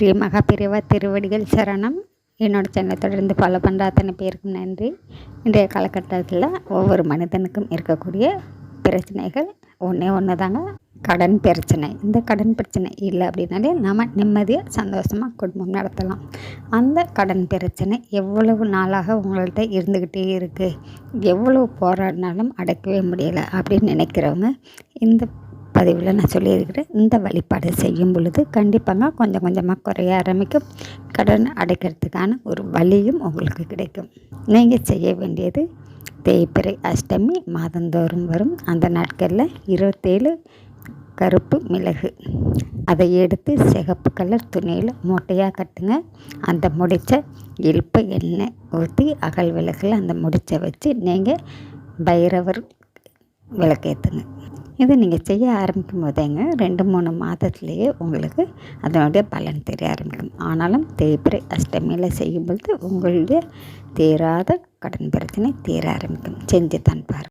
ஸ்ரீ மகாபிரிவா திருவடிகள் சரணம். என்னோட சேனலை தொடர்ந்து ஃபாலோ பண்ணுற அத்தனை பேருக்கும் நன்றி. இன்றைய காலகட்டத்தில் ஒவ்வொரு மனிதனுக்கும் இருக்கக்கூடிய பிரச்சனைகள் ஒன்று தாங்க, கடன் பிரச்சனை. இந்த கடன் பிரச்சனை இல்லை அப்படின்னாலே நம்ம நிம்மதியாக சந்தோஷமாக குடும்பம் நடத்தலாம். அந்த கடன் பிரச்சனை எவ்வளவு நாளாக உங்கள்கிட்ட இருந்துக்கிட்டே இருக்குது, எவ்வளவு போராடினாலும் அடக்கவே முடியலை அப்படின்னு நினைக்கிறவங்க இந்த பதிவில் நான் சொல்லியிருக்கிறேன். இந்த வழிபாடு செய்யும் பொழுது கண்டிப்பாக கொஞ்சம் கொஞ்சமாக குறைய ஆரம்பிக்கும். கடன் அடைக்கிறதுக்கான ஒரு வழியும் உங்களுக்கு கிடைக்கும். நீங்கள் செய்ய வேண்டியது தேய்பிறை அஷ்டமி மாதந்தோறும் வரும். அந்த நாட்களில் 27 கருப்பு மிளகு அதை எடுத்து சிகப்பு கலர் துணியில் மூட்டையாக கட்டுங்க. அந்த முடிச்ச இழுப்பை எண்ணெய் ஊற்றி அகல் விளக்கில் அந்த முடிச்சை வச்சு நீங்கள் பைரவர் விளக்கேற்றுங்க. இதை நீங்கள் செய்ய ஆரம்பிக்கும் போதேங்க 2-3 மாதத்துலேயே உங்களுக்கு அதனுடைய பலன் தெரிய ஆரம்பிக்கும். ஆனாலும் தேய்பிறை அஷ்டமியில் செய்யும்பொழுது உங்களுடைய தீராத கடன் பிரச்சனை தீர ஆரம்பிக்கும். செஞ்சு தான் பாருங்கள்.